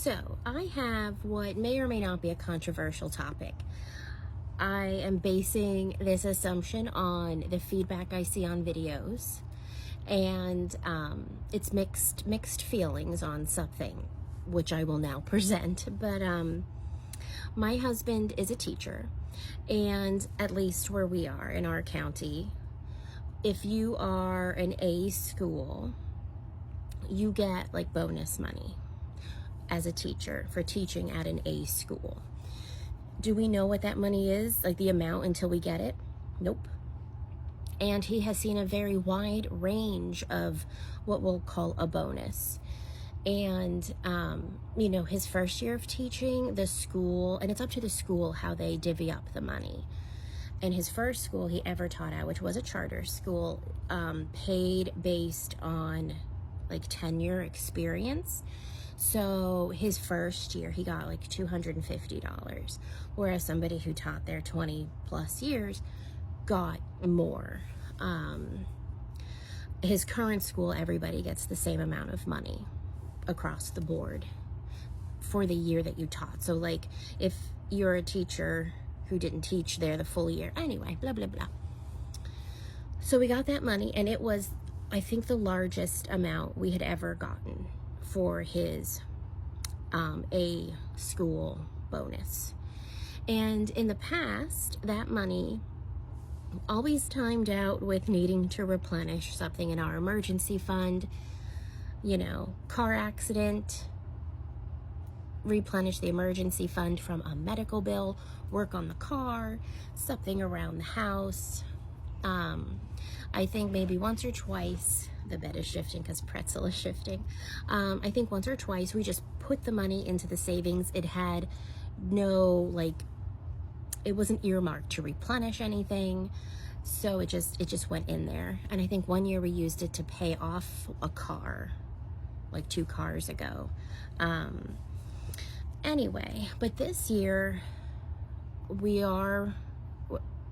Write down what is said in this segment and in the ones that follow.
So, I have what may or may not be a controversial topic. I am basing this assumption on the feedback I see on videos, and it's mixed feelings on something, which I will now present. But my husband is a teacher, and at least where we are in our county, if you are an A school, you get like bonus money as a teacher for teaching at an A school. Do we know what that money is, like the amount, until we get it? Nope. And he has seen a very wide range of what we'll call a bonus. And, his first year of teaching, the school, and it's up to the school how they divvy up the money. And his first school he ever taught at, which was a charter school, paid based on like tenure experience. So his first year he got like $250, whereas somebody who taught there 20 plus years got more. His current school, everybody gets the same amount of money across the board for the year that you taught. So like if you're a teacher who didn't teach there the full year, anyway, blah blah blah. So we got that money, and it was, I think, the largest amount we had ever gotten for his A school bonus. And in the past, that money always timed out with needing to replenish something in our emergency fund, car accident, replenish the emergency fund from a medical bill, work on the car, something around the house. I think maybe once or twice, the bed is shifting because pretzel is shifting. I think once or twice we just put the money into the savings. It had no, it wasn't earmarked to replenish anything. So it just went in there. And I think one year we used it to pay off a car, like 2 cars ago. Anyway, but this year we are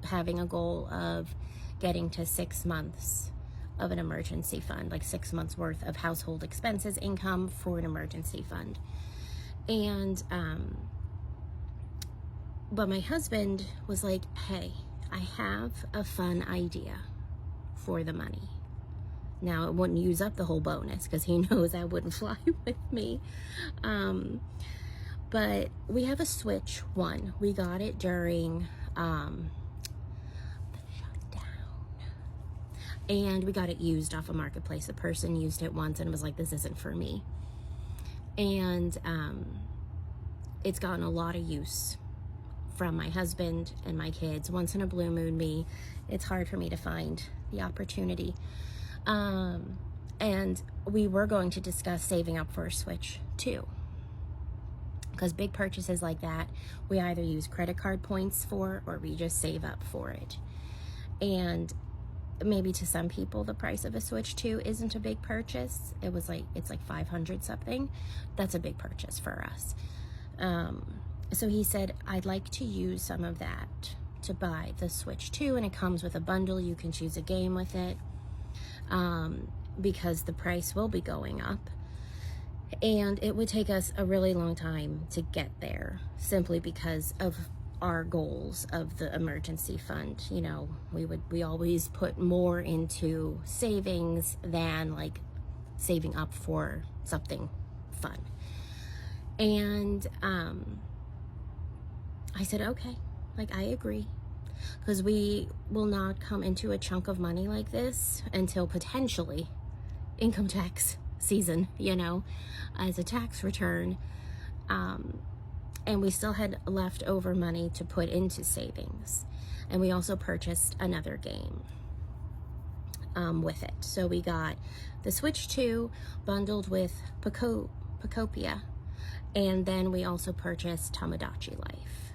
having a goal of getting to 6 months of an emergency fund, like 6 months worth of household expenses income for an emergency fund. And but my husband was like, hey, I have a fun idea for the money. Now, it wouldn't use up the whole bonus because he knows I wouldn't fly with me. But we have a Switch 1. We got it during the shutdown. And we got it used off a marketplace. A person used it once and was like, this isn't for me. And it's gotten a lot of use from my husband and my kids. Once in a blue moon, it's hard for me to find the opportunity. And we were going to discuss saving up for a Switch 2. Because big purchases like that, we either use credit card points for, or we just save up for it. And maybe to some people, the price of a Switch 2 isn't a big purchase. It's like 500 something. That's a big purchase for us. So he said, I'd like to use some of that to buy the Switch 2, and it comes with a bundle. You can choose a game with it, because the price will be going up. And it would take us a really long time to get there, simply because of our goals of the emergency fund. We always put more into savings than like saving up for something fun. And I said, okay, I agree, because we will not come into a chunk of money like this until potentially income tax season, as a tax return. And we still had leftover money to put into savings. And we also purchased another game with it. So we got the Switch 2 bundled with Pacopia. And then we also purchased Tamagotchi Life.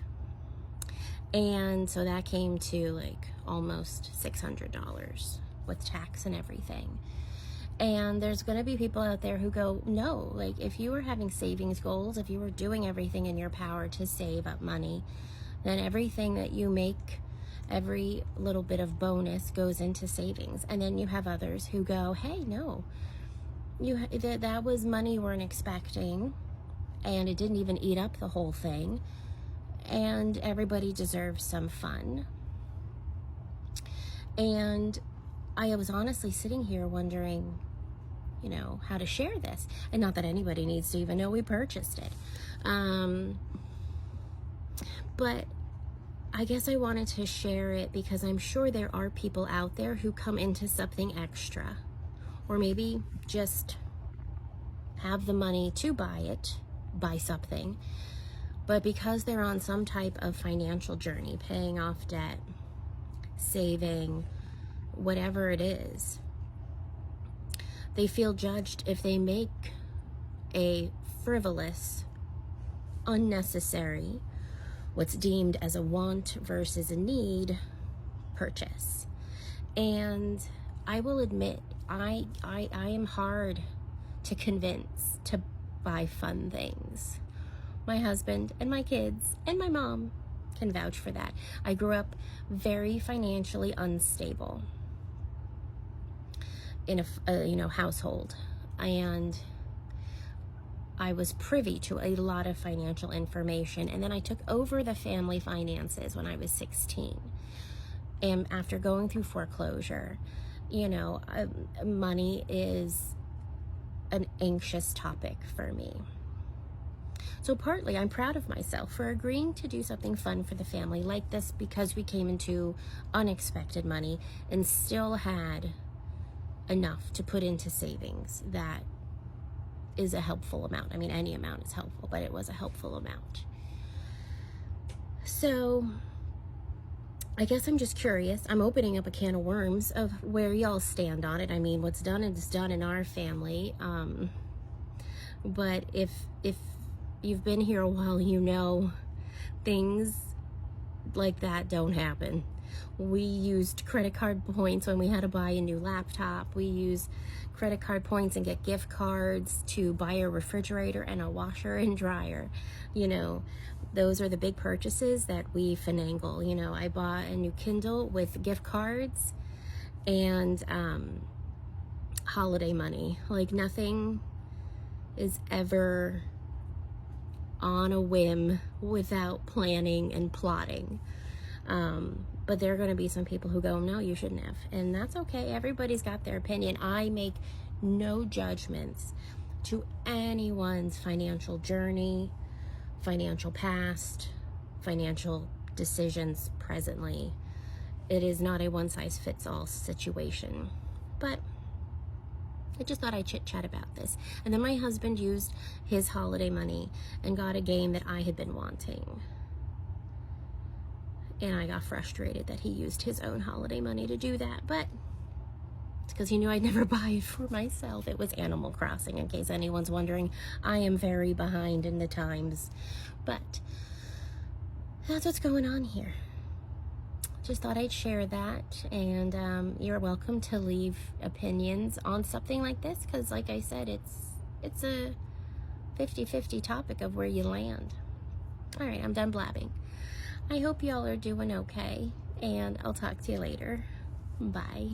And so that came to almost $600 with tax and everything. And there's going to be people out there who go, no, if you were having savings goals, if you were doing everything in your power to save up money, then everything that you make, every little bit of bonus goes into savings. And then you have others who go, hey, no, that was money you weren't expecting, and it didn't even eat up the whole thing, and everybody deserves some fun. And I was honestly sitting here wondering, how to share this. And not that anybody needs to even know we purchased it. But I guess I wanted to share it because I'm sure there are people out there who come into something extra, or maybe just have the money to buy something, but because they're on some type of financial journey, paying off debt, saving, whatever it is, they feel judged if they make a frivolous, unnecessary, what's deemed as a want versus a need purchase. And I will admit, I am hard to convince to buy fun things. My husband and my kids and my mom can vouch for that. I grew up very financially unstable in a household, and I was privy to a lot of financial information, and then I took over the family finances when I was 16. And after going through foreclosure, money is an anxious topic for me. So partly I'm proud of myself for agreeing to do something fun for the family like this, because we came into unexpected money and still had enough to put into savings that is a helpful amount. I mean, any amount is helpful, but it was a helpful amount. So I guess I'm just curious. I'm opening up a can of worms of where y'all stand on it. I mean, what's done is done in our family. But if you've been here a while, things like that don't happen. We used credit card points when we had to buy a new laptop. We use credit card points and get gift cards to buy a refrigerator and a washer and dryer. Those are the big purchases that we finagle. I bought a new Kindle with gift cards and holiday money. Like, nothing is ever on a whim without planning and plotting. But there are going to be some people who go, no, you shouldn't have. And that's okay. Everybody's got their opinion. I make no judgments to anyone's financial journey, financial past, financial decisions presently. It is not a one-size-fits-all situation. But I just thought I'd chit-chat about this. And then my husband used his holiday money and got a game that I had been wanting. And I got frustrated that he used his own holiday money to do that. But it's because he knew I'd never buy it for myself. It was Animal Crossing, in case anyone's wondering. I am very behind in the times. But that's what's going on here. Just thought I'd share that. And you're welcome to leave opinions on something like this, because like I said, it's a 50-50 topic of where you land. All right, I'm done blabbing. I hope y'all are doing okay, and I'll talk to you later. Bye.